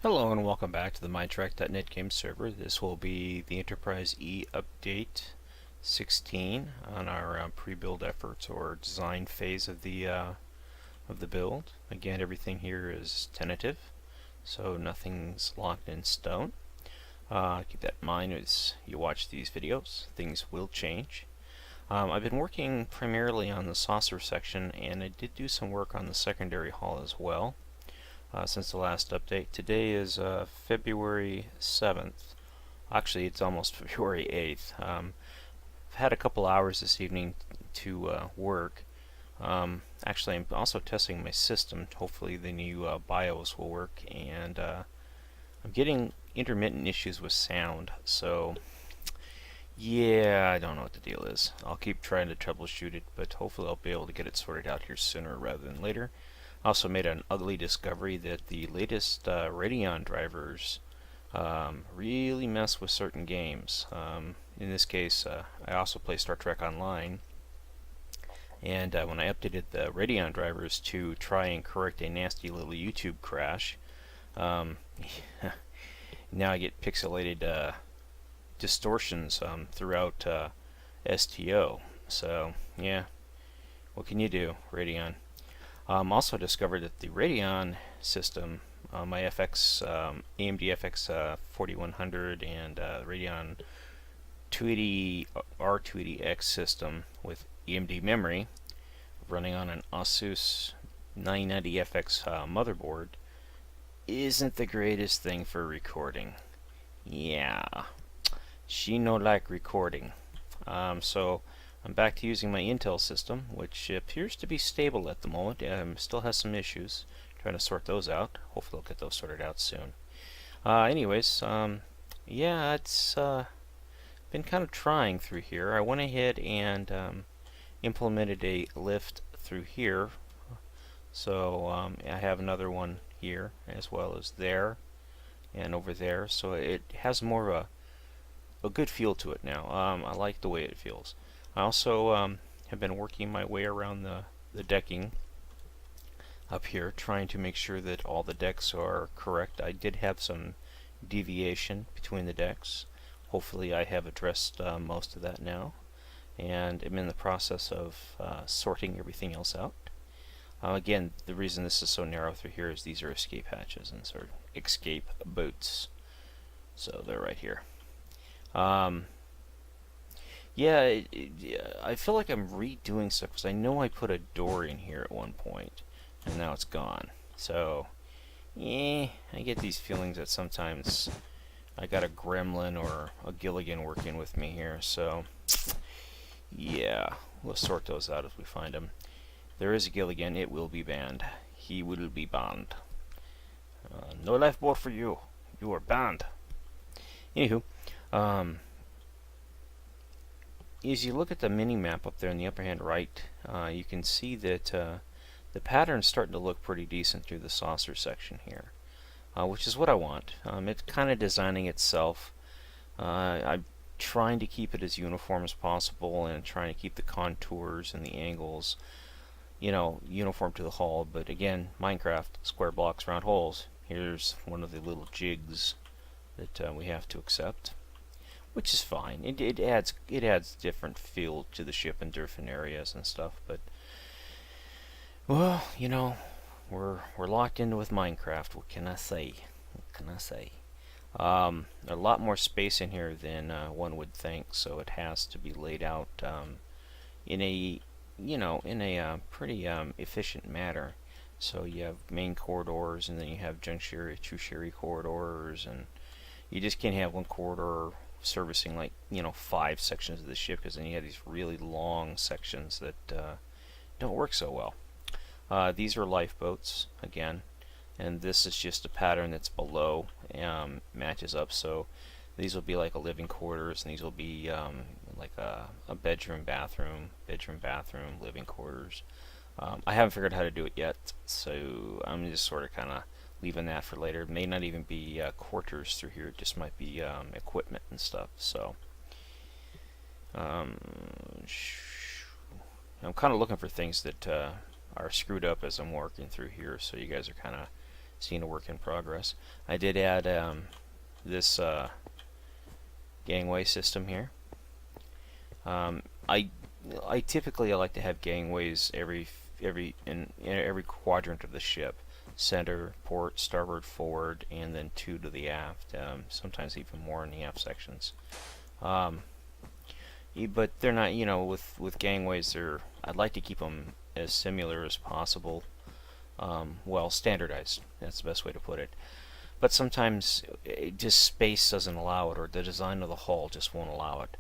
Hello and welcome back to the Minetrek.net game server. This will be the Enterprise E update 16 on our pre-build efforts or design phase of the build. Again, everything here is tentative, so nothing's locked in stone. Keep that in mind as you watch these videos. Things will change. I've been working primarily on the saucer section, and I did do some work on the secondary hull as well. Since the last update. Today is February 7th. Actually, it's almost February 8th. I've had a couple hours this evening to work. Actually, I'm also testing my system. Hopefully the new BIOS will work, and I'm getting intermittent issues with sound, so yeah, I don't know what the deal is. I'll keep trying to troubleshoot it, but hopefully I'll be able to get it sorted out here sooner rather than later. I also made an ugly discovery that the latest Radeon drivers really mess with certain games. In this case, I also play Star Trek Online, and when I updated the Radeon drivers to try and correct a nasty little YouTube crash, now I get pixelated distortions throughout STO. So, yeah, what can you do, Radeon? Also discovered that the Radeon system, my FX, AMD FX 4100 and Radeon 280 R280X system with AMD memory running on an Asus 990 FX motherboard isn't the greatest thing for recording. Yeah, she no like recording. So I'm back to using my Intel system, which appears to be stable at the moment. Still has some issues. Trying to sort those out. Hopefully I'll get those sorted out soon. Anyways, yeah, it's been kind of trying through here. I went ahead and implemented a lift through here. So I have another one here as well as there and over there. So it has more of a good feel to it now. I like the way it feels. I also have been working my way around the decking up here, trying to make sure that all the decks are correct. I did have some deviation between the decks. Hopefully I have addressed most of that now, and I'm in the process of sorting everything else out. Again, the reason this is so narrow through here is these are escape hatches and sort of escape boots. So they're right here. Yeah, I feel like I'm redoing stuff because I know I put a door in here at one point, and now it's gone. So, yeah, I get these feelings that sometimes I got a gremlin or a Gilligan working with me here. So, yeah, we'll sort those out as we find them. There is a Gilligan. It will be banned. He will be banned. No lifeboat for you. You are banned. Anywho, as you look at the mini-map up there in the upper hand right, you can see that the pattern's starting to look pretty decent through the saucer section here, which is what I want. It's kind of designing itself. I'm trying to keep it as uniform as possible and trying to keep the contours and the angles, you know, uniform to the hull. But again, Minecraft, square blocks, round holes. Here's one of the little jigs that we have to accept, which is fine. It adds different feel to the ship in different areas and stuff. But well, you know, we're locked into with Minecraft. What can I say? What can I say? A lot more space in here than one would think, so it has to be laid out in a pretty efficient manner. So you have main corridors, and then you have tertiary corridors, and you just can't have one corridor servicing like 5 sections of the ship, because then you have these really long sections that don't work so well. These are lifeboats again, and this is just a pattern that's below, matches up. So these will be like a living quarters, and these will be like a bedroom, bathroom, living quarters. I haven't figured out how to do it yet, so I'm just sort of kind of leaving that for later. It may not even be quarters through here, it just might be equipment and stuff. So I'm kind of looking for things that are screwed up as I'm working through here, so you guys are kind of Seen a work in progress. I did add this gangway system here. I typically like to have gangways in every quadrant of the ship: center, port, starboard, forward, and then 2 to the aft. Sometimes even more in the aft sections. But they're not, you know, with gangways, I'd like to keep them as similar as possible. Well, standardized. That's the best way to put it. But sometimes just space doesn't allow it, or the design of the hull just won't allow it.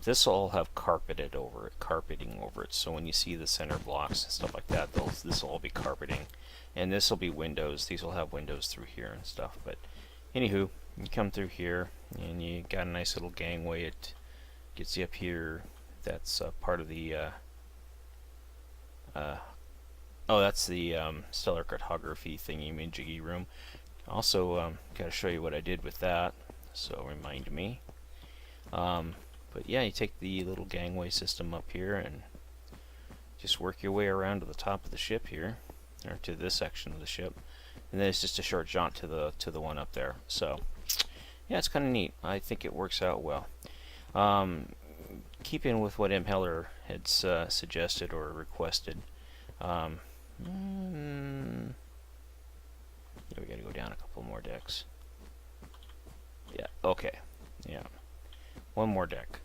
This will all have carpeting over it. So when you see the center blocks and stuff like that, this will all be carpeting, and this will be windows. These will have windows through here and stuff. But anywho, you come through here, and you got a nice little gangway. It gets you up here. That's part of the oh, that's the stellar cartography thingy-majiggy room. Also, got to show you what I did with that, so remind me. But yeah, you take the little gangway system up here and just work your way around to the top of the ship here, or to this section of the ship, and then it's just a short jaunt to the one up there. So yeah, it's kind of neat. I think it works out well. Keeping with what M. Heller had suggested or requested. Yeah, we gotta go down a couple more decks. Yeah, okay. Yeah. One more deck.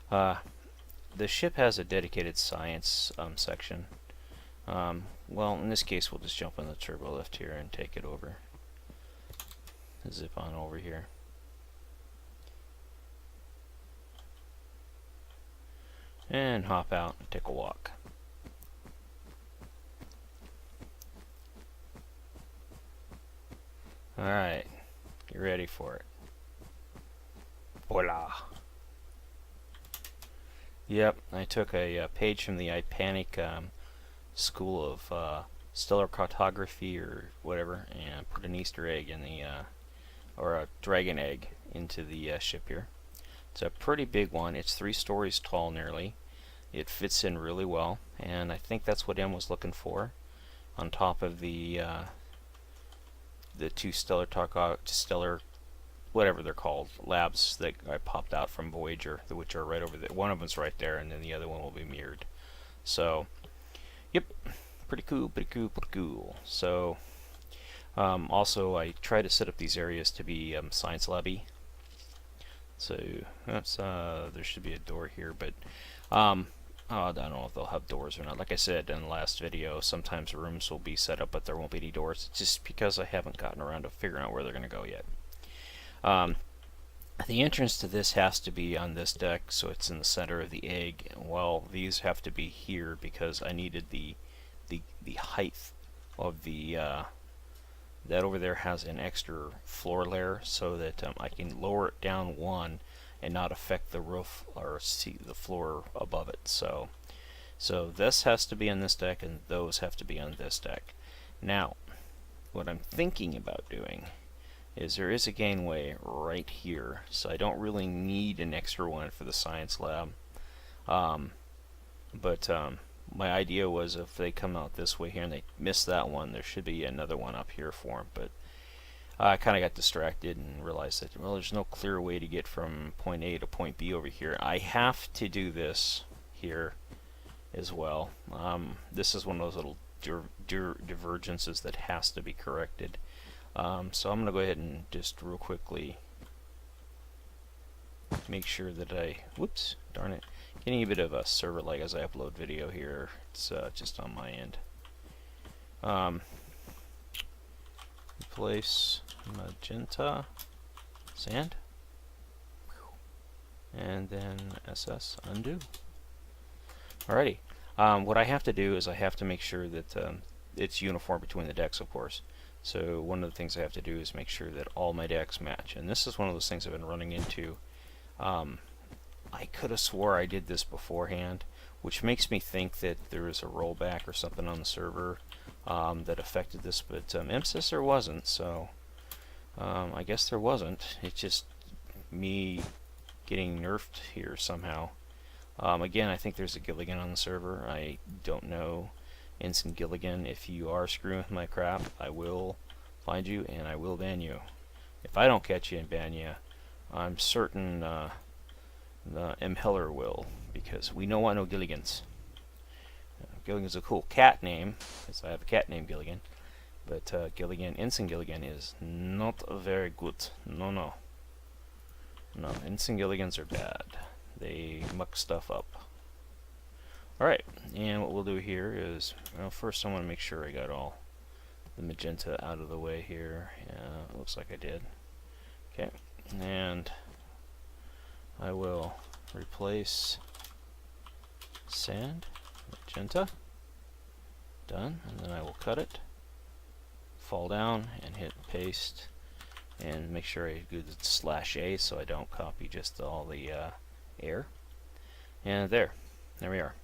The ship has a dedicated science section. Well, in this case, we'll just jump on the turbo lift here and take it over. Zip on over here. And hop out and take a walk. Alright, get ready for it. Voila! Yep, I took a page from the Ipanic School of Stellar Cartography or whatever, and put an Easter egg in the, or a dragon egg into the ship here. It's a pretty big one. It's 3 stories tall nearly. It fits in really well, and I think that's what M was looking for. On top of the 2 stellar, whatever they're called, labs that I popped out from Voyager, which are right over there. One of them's right there, and then the other one will be mirrored. So, yep, pretty cool, pretty cool, pretty cool. So, also I try to set up these areas to be science labby. So that's there should be a door here, but I don't know if they'll have doors or not. Like I said in the last video, sometimes rooms will be set up, but there won't be any doors. It's just because I haven't gotten around to figuring out where they're going to go yet. The entrance to this has to be on this deck, so it's in the center of the egg. Well, these have to be here because I needed the height of the that over there has an extra floor layer, so that I can lower it down 1 and not affect the roof or see the floor above it. So this has to be on this deck, and those have to be on this deck. Now, what I'm thinking about doing is there is a gangway right here, so I don't really need an extra one for the science lab. My idea was if they come out this way here and they miss that one, there should be another one up here for them. But I kind of got distracted and realized that, well, there's no clear way to get from point A to point B over here. I have to do this here as well. This is one of those little divergences that has to be corrected. So I'm going to go ahead and just real quickly make sure that whoops, darn it, getting a bit of a server lag as I upload video here. It's just on my end. Replace magenta sand, and then SS undo. Alrighty. What I have to do is I have to make sure that it's uniform between the decks, of course. So one of the things I have to do is make sure that all my decks match, and this is one of those things I've been running into. I could have swore I did this beforehand, which makes me think that there is a rollback or something on the server that affected this, but M says there wasn't, so I guess there wasn't. It's just me getting nerfed here somehow. Again, I think there's a Gilligan on the server. I don't know Ensign Gilligan, if you are screwing with my crap, I will find you and I will ban you. If I don't catch you and ban you, I'm certain M. Heller will, because we know I know Gilligans. Gilligan's a cool cat name, because I have a cat named Gilligan, but Gilligan, Ensign Gilligan is not very good. No, no. No, Ensign Gilligans are bad. They muck stuff up. Alright, and what we'll do here is, well, first I want to make sure I got all the magenta out of the way here. Yeah, looks like I did. Okay, and I will replace sand, magenta, done, and then I will cut it, fall down, and hit paste, and make sure I do the /A so I don't copy just all the air. And there we are.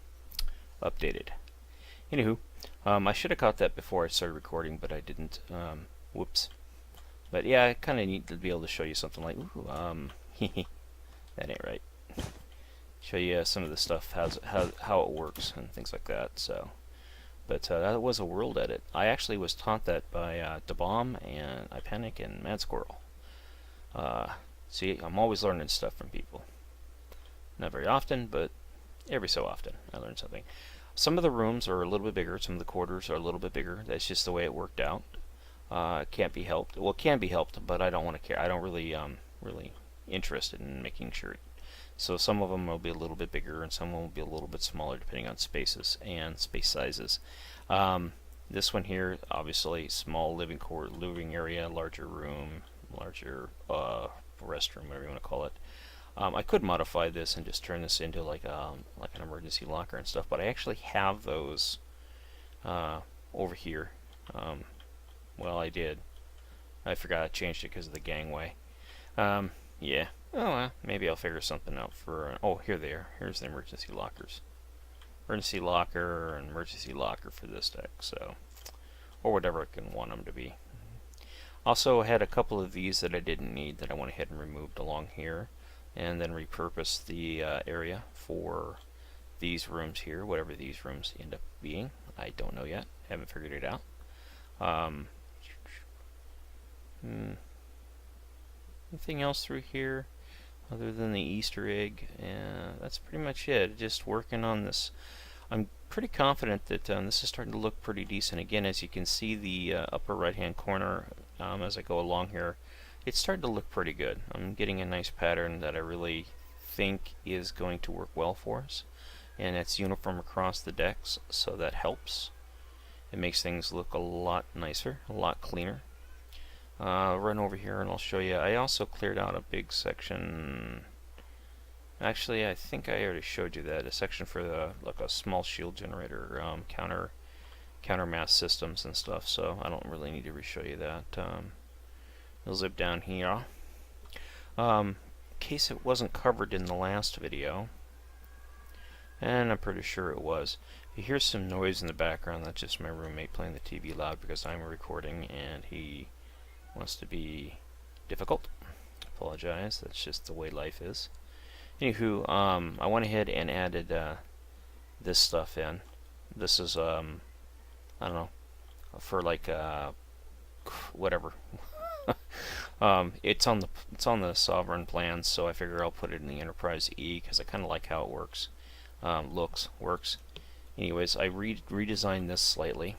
Updated. Anywho, I should have caught that before I started recording, but I didn't. Whoops. But yeah, I kind of need to be able to show you something like, ooh, that ain't right. Show you some of the stuff, how it works and things like that. So, but that was a world edit. I actually was taught that by DeBomb and Ipanic and MadSqurriel. See, I'm always learning stuff from people. Not very often, but every so often I learn something. Some of the rooms are a little bit bigger, some of the quarters are a little bit bigger. That's just the way it worked out. It can't be helped. Well, it can be helped, but I don't want to care. I don't really interested in making sure. So some of them will be a little bit bigger, and some will be a little bit smaller, depending on spaces and space sizes. This one here, obviously, small living area, larger room, larger restroom, whatever you want to call it. I could modify this and just turn this into like an emergency locker and stuff, but I actually have those over here. Well, I did. I forgot I changed it because of the gangway. Yeah. Oh, well, maybe I'll figure something out for... oh, here they are. Here's the emergency lockers. Emergency locker and emergency locker for this deck, so... or whatever I can want them to be. Also, I had a couple of these that I didn't need that I went ahead and removed along here, and then repurposed the area for these rooms here, whatever these rooms end up being. I don't know yet. Haven't figured it out. Anything else through here other than the Easter egg? That's pretty much it. Just working on this. I'm pretty confident that this is starting to look pretty decent. Again, as you can see, the upper right hand corner as I go along here, it's starting to look pretty good. I'm getting a nice pattern that I really think is going to work well for us, and it's uniform across the decks, so that helps. It makes things look a lot nicer, a lot cleaner. I'll run over here and I'll show you. I also cleared out a big section. Actually, I think I already showed you that. A section for the like a small shield generator, counter mass systems and stuff. So I don't really need to re-show you that. We'll zip down here. In case it wasn't covered in the last video, and I'm pretty sure it was. If you hear some noise in the background, that's just my roommate playing the TV loud because I'm recording and he wants to be difficult. Apologize, that's just the way life is. Anywho, I went ahead and added this stuff in. This is I don't know, for like whatever. It's on the Sovereign plans, so I figure I'll put it in the Enterprise E because I kind of like how it works. Works. Anyways, I redesigned this slightly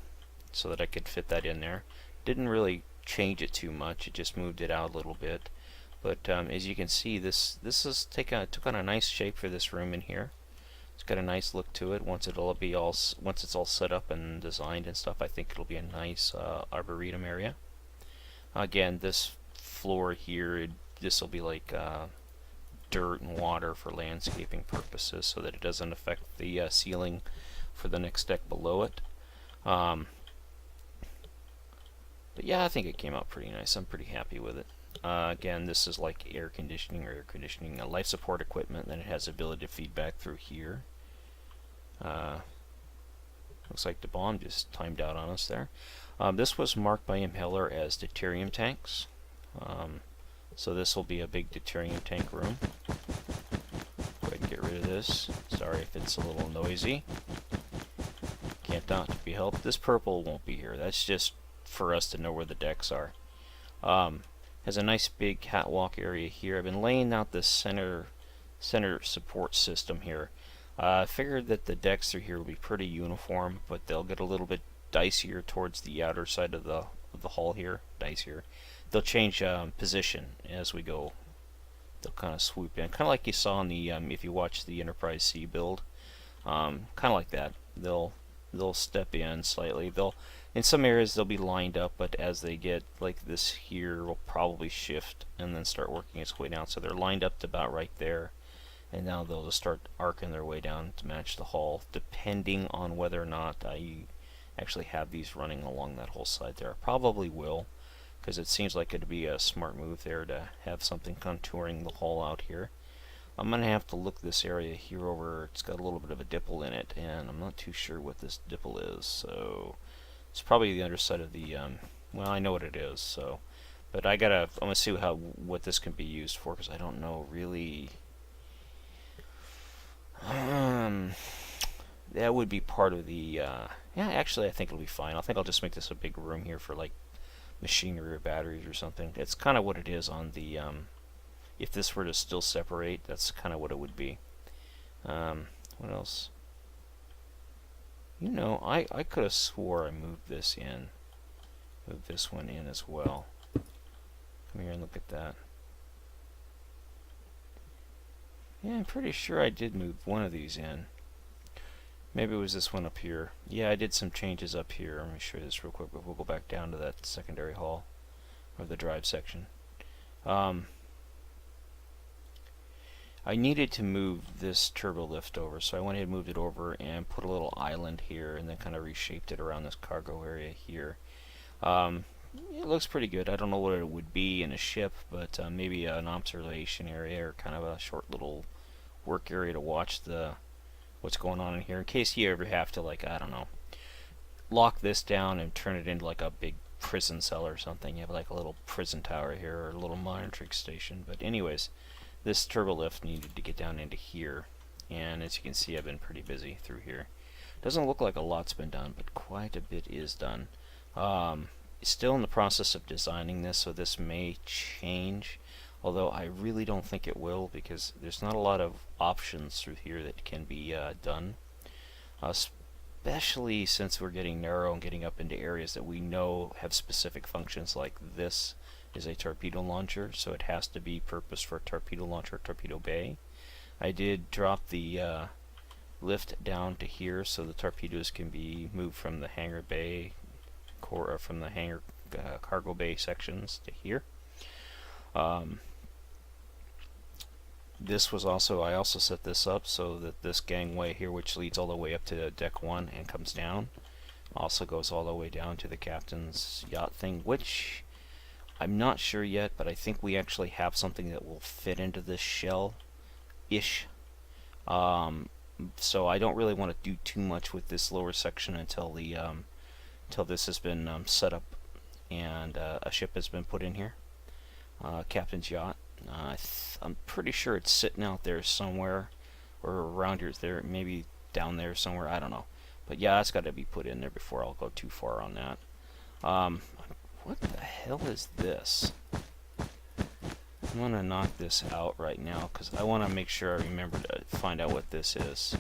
so that I could fit that in there. Didn't really change it too much, it just moved it out a little bit. But as you can see, this took on a nice shape for this room in here. It's got a nice look to it. Once it's all set up and designed and stuff, I think it'll be a nice arboretum area. Again, this floor here, this will be like dirt and water for landscaping purposes, so that it doesn't affect the ceiling for the next deck below it. But yeah, I think it came out pretty nice. I'm pretty happy with it. Again, this is like air conditioning, life support equipment. Then it has the ability to feed back through here. Looks like the bomb just timed out on us there. This was marked by Impeller as deuterium tanks. So this will be a big deuterium tank room. Go ahead and get rid of this. Sorry if it's a little noisy. can't not be helped. This purple won't be here. That's just for us to know where the decks are. Has a nice big catwalk area here. I've been laying out this center support system here. I figured that the decks through here will be pretty uniform, but they'll get a little bit dicier towards the outer side of the hull here. Dicier. They'll change position as we go. They'll kind of swoop in, kind of like you saw in the if you watch the Enterprise C build, kind of like that. They'll step in slightly. In some areas they'll be lined up, but as they get like this here, will probably shift and then start working its way down. So they're lined up to about right there, and now they'll just start arcing their way down to match the hull, depending on whether or not I actually have these running along that whole side there. I probably will, because it seems like it'd be a smart move there to have something contouring the hull out here. I'm going to have to look this area here over. It's got a little bit of a dipple in it, and I'm not too sure what this dipple is, so it's probably the underside of the, well, I know what it is, so, but I'm going to see what this can be used for, because I don't know really. That would be part of the, yeah, actually I think it'll be fine. I think I'll just make this a big room here for like machinery or batteries or something. It's kind of what it is on the, if this were to still separate, that's kind of what it would be. What else? You know, I could have swore I moved this in. Moved this one in as well. Come here and look at that. Yeah, I'm pretty sure I did move one of these in. Maybe it was this one up here. Yeah, I did some changes up here. Let me show you this real quick, but we'll go back down to that secondary hull, or the drive section. I needed to move this turbo lift over, so I went ahead and moved it over and put a little island here, and then kind of reshaped it around this cargo area here. It looks pretty good. I don't know what it would be in a ship, but maybe an observation area, or kind of a short little work area to watch what's going on in here, in case you ever have to, like, I don't know, lock this down and turn it into like a big prison cell or something. You have like a little prison tower here, or a little Minetrek station. But anyways, this turbo lift needed to get down into here, and as you can see, I've been pretty busy through here. Doesn't look like a lot's been done, but quite a bit is done. Still in the process of designing this, so this may change, although I really don't think it will, because there's not a lot of options through here that can be done, especially since we're getting narrow and getting up into areas that we know have specific functions. Like this is a torpedo launcher, so it has to be purposed for a torpedo launcher, torpedo bay. I did drop the lift down to here, so the torpedoes can be moved from the hangar bay, from the hangar cargo bay sections to here. This was also, I also set this up so that this gangway here, which leads all the way up to deck 1 and comes down, also goes all the way down to the captain's yacht thing, which I'm not sure yet, but I think we actually have something that will fit into this shell-ish. So I don't really want to do too much with this lower section until the until this has been set up and a ship has been put in here. Captain's yacht. I'm pretty sure it's sitting out there somewhere, or around here. There, maybe down there somewhere. I don't know. But yeah, that's got to be put in there before I'll go too far on that. What the hell is this? I'm gonna knock this out right now because I want to make sure I remember to find out what this is.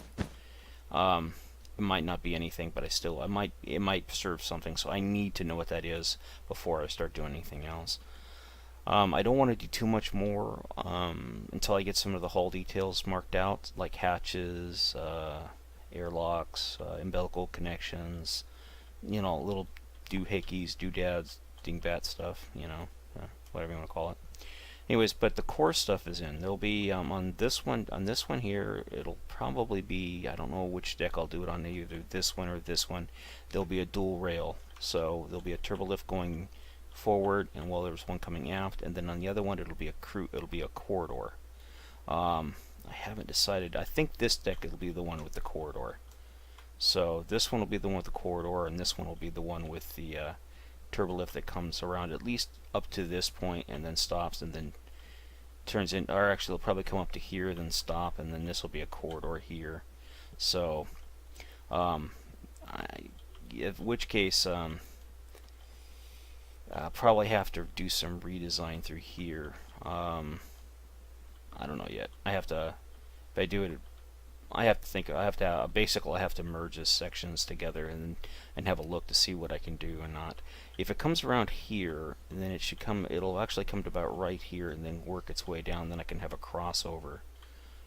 It might not be anything, but it might serve something. So I need to know what that is before I start doing anything else. I don't want to do too much more until I get some of the hull details marked out, like hatches, airlocks, umbilical connections, you know, little doohickeys, doodads, dingbat stuff, you know, whatever you want to call it. Anyways, but the core stuff is in. There'll be on this one here, it'll probably be, I don't know which deck I'll do it on, either this one or this one. There'll be a dual rail, so there'll be a turbo lift going forward, and while there's one coming aft, and then on the other one it'll be a corridor. I haven't decided. I think this deck it'll be the one with the corridor. So this one will be the one with the corridor, and this one will be the one with the turbo lift that comes around at least up to this point and then stops and then turns in, or actually it'll probably come up to here then stop, and then this will be a corridor here. So I in which case probably have to do some redesign through here. I don't know yet. I have to, if I do it, I have to think, basically I have to merge the sections together and have a look to see what I can do or not. If it comes around here, then it'll actually come to about right here and then work its way down, then I can have a crossover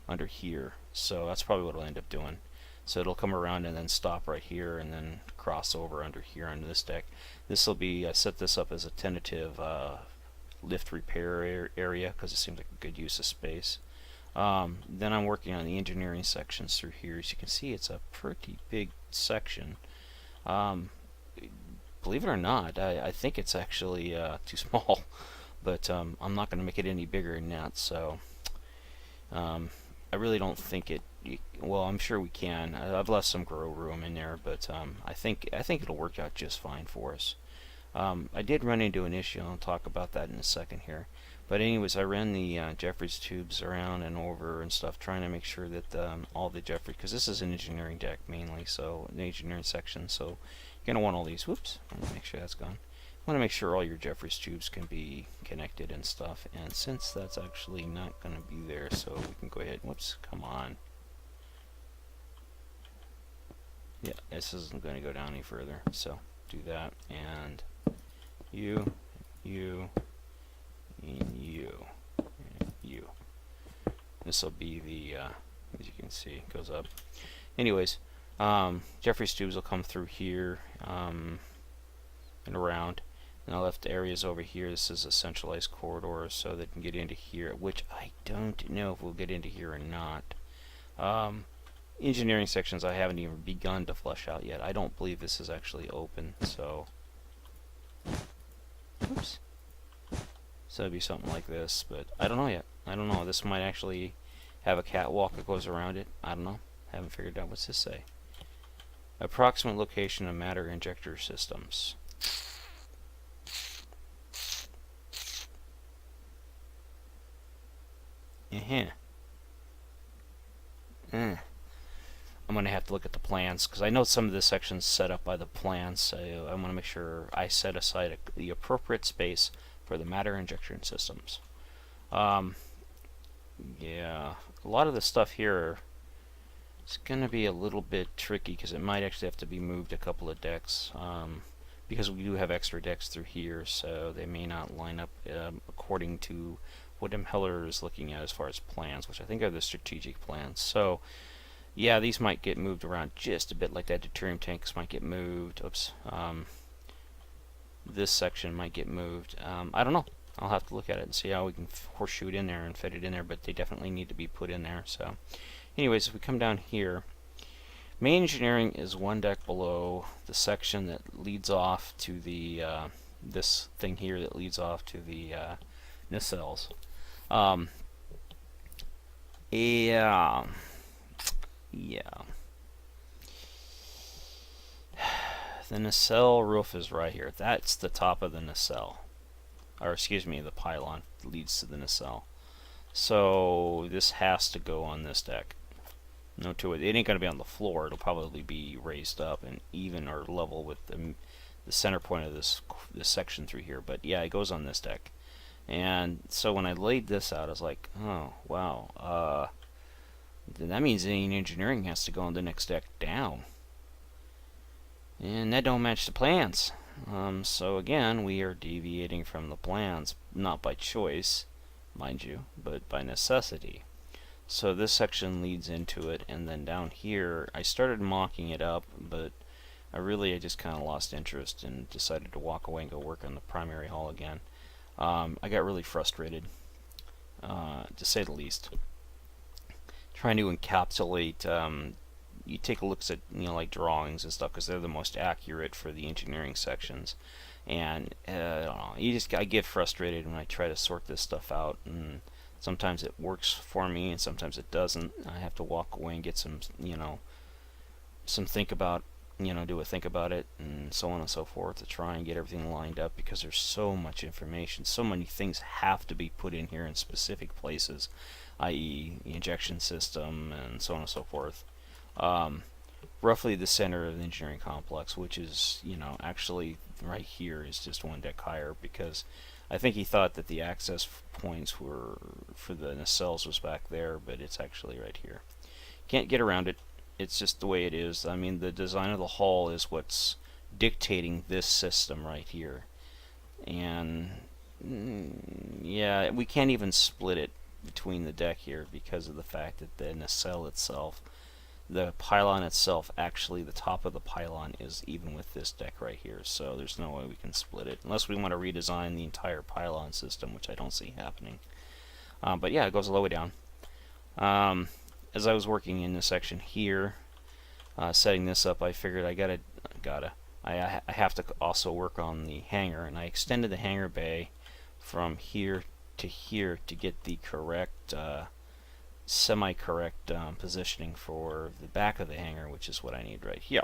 under here. So that's probably what I'll end up doing. So it'll come around and then stop right here and then cross over under here on this deck. This will be, I set this up as a tentative lift repair area because it seems like a good use of space. Then I'm working on the engineering sections through here. As you can see, it's a pretty big section. Believe it or not, I think it's actually too small, but I'm not going to make it any bigger than that. So I really don't think well, I'm sure we can. I've left some grow room in there, but I think it'll work out just fine for us. I did run into an issue. I'll talk about that in a second here. But anyways, I ran the Jeffries tubes around and over and stuff, trying to make sure that all the Jeffries, because this is an engineering deck mainly, so an engineering section, so you're going to want all these. Whoops, I'm going to make sure that's gone. You want to make sure all your Jeffries tubes can be connected and stuff, and since that's actually not going to be there, so we can go ahead, whoops, come on. Yeah, this isn't going to go down any further, so do that, and you, and you. This will be the, as you can see, it goes up. Anyways, Jeffries tubes will come through here and around. And I left areas over here. This is a centralized corridor, so they can get into here, which I don't know if we'll get into here or not. Engineering sections I haven't even begun to flesh out yet. I don't believe this is actually open, so... Oops. So it'd be something like this, but I don't know yet. I don't know. This might actually have a catwalk that goes around it. I don't know. Haven't figured out what's this say. Approximate location of matter injector systems. I'm going to have to look at the plans because I know some of this section's set up by the plans, so I want to make sure I set aside the appropriate space for the matter injection systems. Yeah, a lot of the stuff here is going to be a little bit tricky because it might actually have to be moved a couple of decks because we do have extra decks through here, so they may not line up according to what Heller is looking at as far as plans, which I think are the strategic plans. So yeah, these might get moved around just a bit, like that deuterium tanks might get moved. Oops. This section might get moved. I don't know. I'll have to look at it and see how we can horseshoe it in there and fit it in there, but they definitely need to be put in there. So anyways, if we come down here, main engineering is one deck below the section that leads off to the this thing here that leads off to the nacelles. Yeah. The nacelle roof is right here. That's the top of the nacelle. Or excuse me, the pylon leads to the nacelle. So this has to go on this deck. No to it. It ain't going to be on the floor. It'll probably be raised up and even or level with the center point of this section through here. But yeah, it goes on this deck. And so when I laid this out, I was like, oh, wow. Then that means any engineering has to go on the next deck down. And that don't match the plans. So again, we are deviating from the plans, not by choice, mind you, but by necessity. So this section leads into it, and then down here, I started mocking it up, but I just kind of lost interest and decided to walk away and go work on the primary hull again. I got really frustrated, to say the least. Trying to encapsulate, you take a look at, like drawings and stuff, because they're the most accurate for the engineering sections. And, I don't know, I get frustrated when I try to sort this stuff out, and sometimes it works for me, and sometimes it doesn't. I have to walk away and get some, some think about, do a think about it, and so on and so forth, to try and get everything lined up, because there's so much information. So many things have to be put in here in specific places, i.e. the injection system, and so on and so forth. roughly the center of the engineering complex, which is, you know, actually right here is just one deck higher, because I think he thought that the access points were for the nacelles was back there, but it's actually right here. Can't get around it. It's just the way it is. I mean, the design of the hull is what's dictating this system right here. And yeah, we can't even split it between the deck here because of the fact that the nacelle itself, the pylon itself, actually the top of the pylon is even with this deck right here, so there's no way we can split it unless we want to redesign the entire pylon system, which I don't see happening. But yeah, it goes all the way down. As I was working in this section here, setting this up, I figured I have to also work on the hangar, and I extended the hangar bay from here to here to get the correct semi-correct positioning for the back of the hangar, which is what I need right here.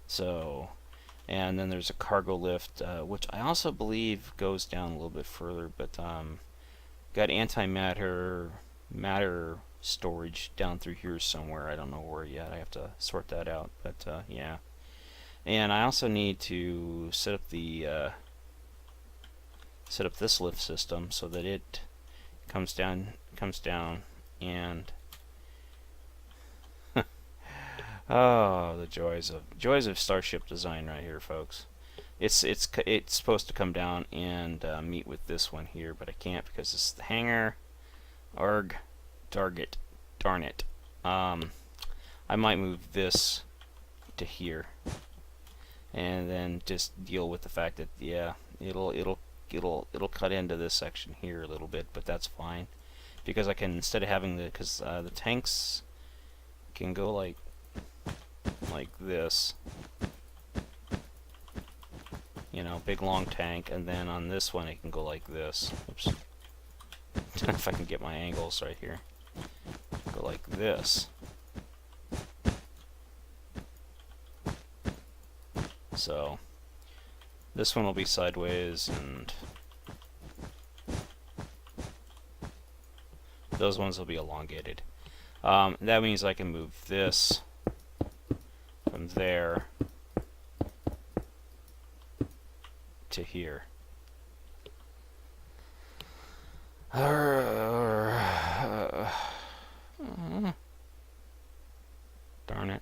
So, and then there's a cargo lift, which I also believe goes down a little bit further, but got antimatter storage down through here somewhere. I don't know where yet. I have to sort that out, but yeah. And I also need to set up the this lift system so that it comes down and oh, the joys of starship design right here, folks. It's supposed to come down and meet with this one here, but I can't because it's the hangar. Arg, target, darn it. I might move this to here, and then just deal with the fact that yeah, it'll cut into this section here a little bit, but that's fine. Because I can, instead of having the tanks can go like this, you know, big long tank, and then on this one it can go like this. Oops. If I can get my angles right here, go like this. So this one will be sideways, and those ones will be elongated. That means I can move this from there to here. Darn it.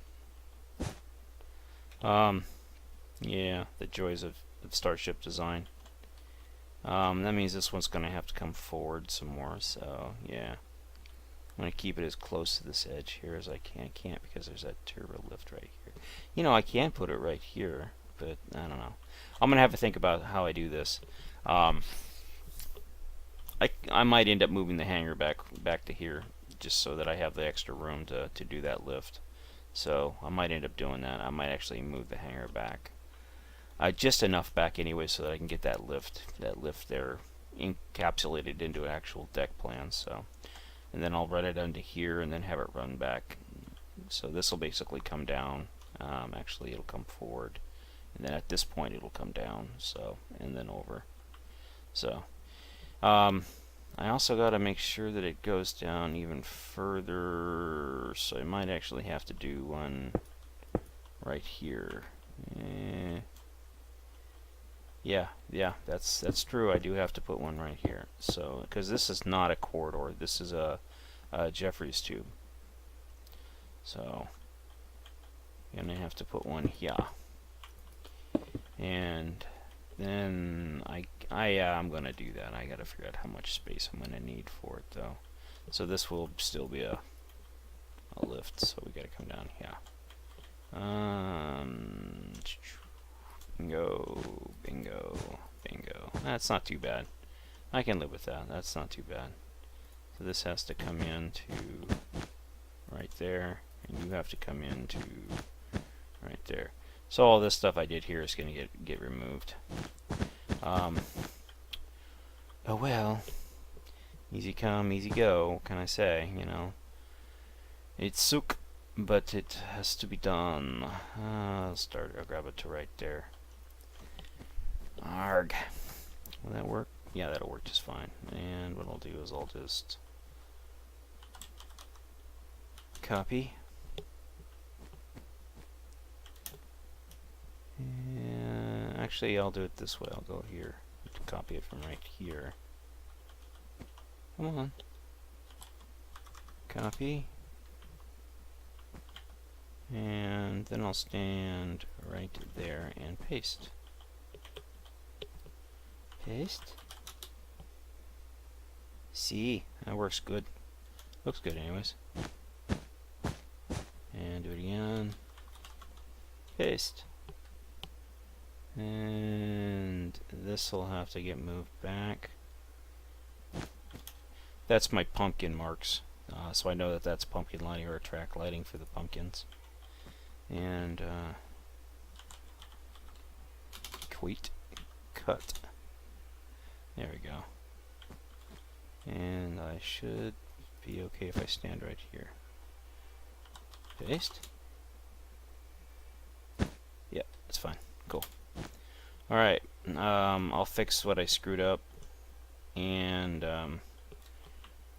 Yeah, the joys of starship design. That means this one's going to have to come forward some more, so yeah. I'm going to keep it as close to this edge here as I can. I can't because there's that turbo lift right here. You know, I can put it right here, but I don't know. I'm going to have to think about how I do this. I might end up moving the hangar back to here just so that I have the extra room to do that lift. So I might end up doing that. I might actually move the hangar back. Just enough back anyway so that I can get that lift there encapsulated into an actual deck plan. So, and then I'll run it onto here and then have it run back. So this will basically come down. Actually, it'll come forward, and then at this point it'll come down. So, and then over. So, I also got to make sure that it goes down even further. So I might actually have to do one right here. Yeah, that's true. I do have to put one right here. So, because this is not a corridor, this is a Jeffries tube. So, I'm gonna have to put one here. And then I'm gonna do that. I gotta figure out how much space I'm gonna need for it though. So this will still be a lift. So we gotta come down here. Bingo. That's not too bad. I can live with that. That's not too bad. So this has to come into right there, and you have to come into right there. So all this stuff I did here is going to get removed. Oh well, easy come, easy go. What can I say? You know, it's sook, but it has to be done. I'll grab it to right there. Arg. Will that work? Yeah, that'll work just fine. And what I'll do is I'll just copy. And actually, I'll do it this way. I'll go here to copy it from right here. Come on. Copy. And then I'll stand right there and paste. Paste. See, that works good. Looks good anyways. And do it again. Paste. And this will have to get moved back. That's my pumpkin marks. So I know that that's pumpkin lighting or track lighting for the pumpkins. And cut. There we go. And I should be okay if I stand right here. Paste. Yep, that's fine. Cool. Alright, I'll fix what I screwed up. And,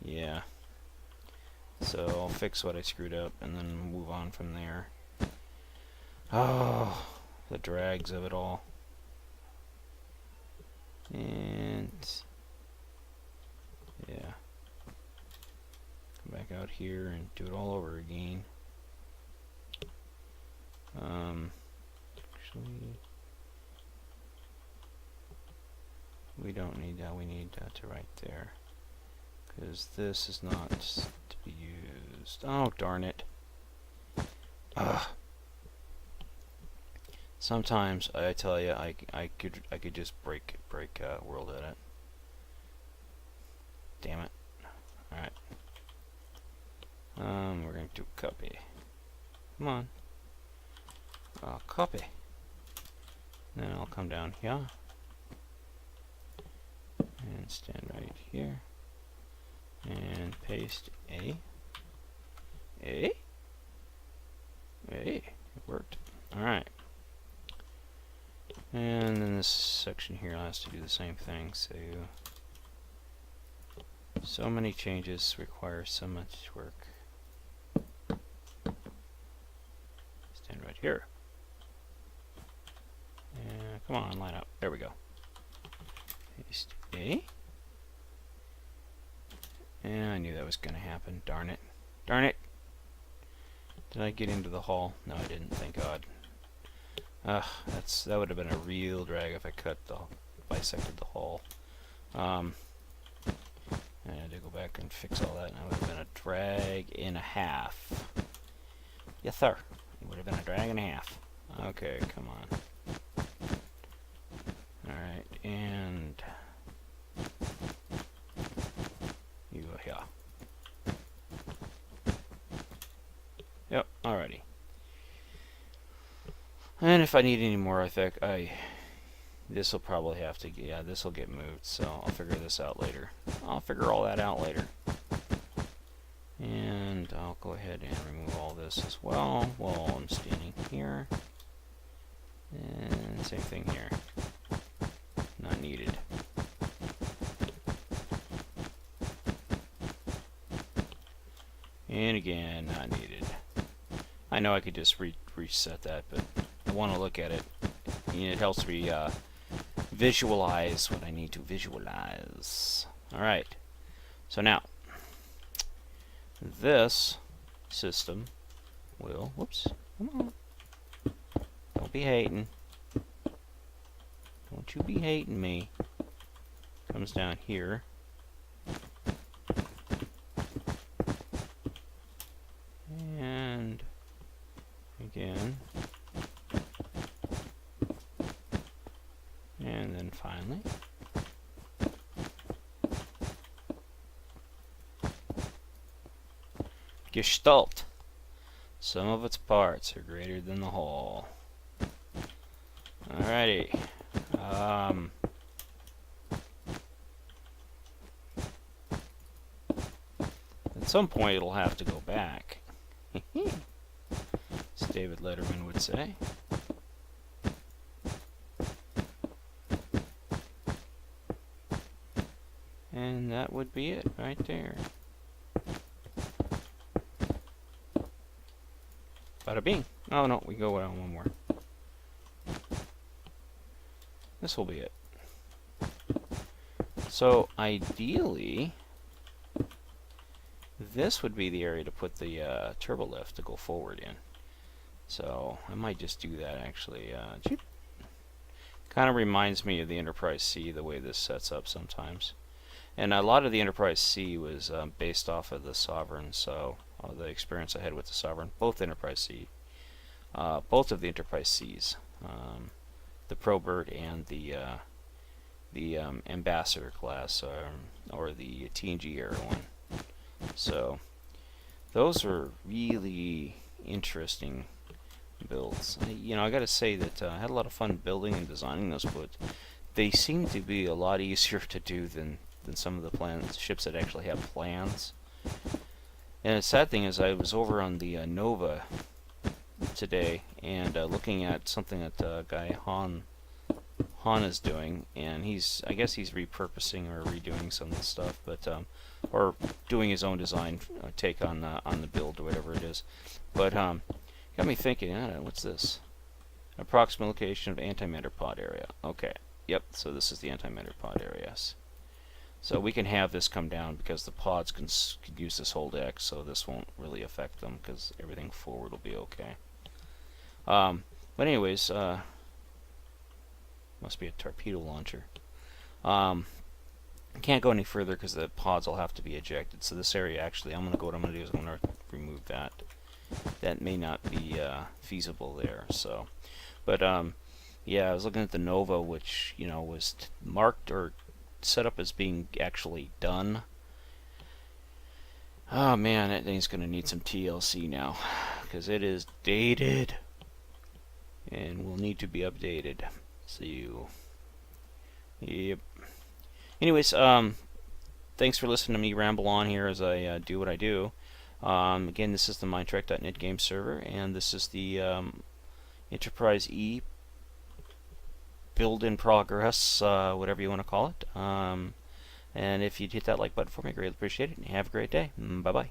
yeah. So I'll fix what I screwed up and then move on from there. Oh, the drags of it all. And yeah, come back out here and do it all over again. Actually, we don't need that. We need that to right there, because this is not to be used. Oh, darn it! Ugh. Sometimes I tell you, I could just break world edit. Damn it! All right. We're going to do copy. Come on. Copy. Then I'll come down here and stand right here and paste A. It worked. All right. And then this section here has to do the same thing. So many changes require so much work. Stand right here. And come on, line up. There we go. Paste A. And I knew that was going to happen. Darn it. Darn it. Did I get into the hall? No, I didn't. Thank God. That would have been a real drag if I bisected the hull. I had to go back and fix all that, and that would have been a drag and a half. Yes, sir. It would have been a drag and a half. Okay, come on. Alright, and you go here. Yep, alrighty. And if I need any more, I think this will probably have to, yeah, this will get moved, so I'll figure this out later. I'll figure all that out later. And I'll go ahead and remove all this as well while I'm standing here. And same thing here. Not needed. And again, not needed. I know I could just reset that, but I want to look at it. And it helps me visualize what I need to visualize. Alright. So now, this system will, whoops, come on. Don't be hating. Don't you be hating me. Comes down here. And again. And then finally. Gestalt. Some of its parts are greater than the whole. Alrighty. At some point it'll have to go back. As David Letterman would say. And that would be it right there. Bada bing. Oh no, we go on one more. this will be it. So ideally, this would be the area to put the turbo lift to go forward in. So I might just do that actually. Kind of reminds me of the Enterprise C, the way this sets up sometimes. And a lot of the Enterprise C was based off of the Sovereign, so the experience I had with the Sovereign, both Enterprise C, both of the Enterprise Cs, the Probird and the Ambassador class, or the TNG era one. So those are really interesting builds. I gotta say that I had a lot of fun building and designing those, but they seem to be a lot easier to do than some of the ships that actually have plans. And the sad thing is, I was over on the Nova today and looking at something that guy Han is doing, and I guess he's repurposing or redoing some of the stuff, but or doing his own design take on the build or whatever it is. But got me thinking, what's this? Approximate location of antimatter pod area. Okay, yep, so this is the antimatter pod area. So we can have this come down because the pods can use this whole deck, so this won't really affect them because everything forward will be okay. But anyways, must be a torpedo launcher. Can't go any further because the pods will have to be ejected. So this area, actually, what I'm going to do is I'm going to remove that. That may not be feasible there. So, but yeah, I was looking at the Nova, which was marked or set up as being actually done. Oh man, that thing's going to need some TLC now because it is dated and will need to be updated. So yep. Anyways, thanks for listening to me ramble on here as I do what I do. Again, this is the Minetrek.net game server, and this is the Enterprise E build in progress, whatever you want to call it. And if you'd hit that like button for me, I greatly appreciate it. And have a great day. Bye-bye.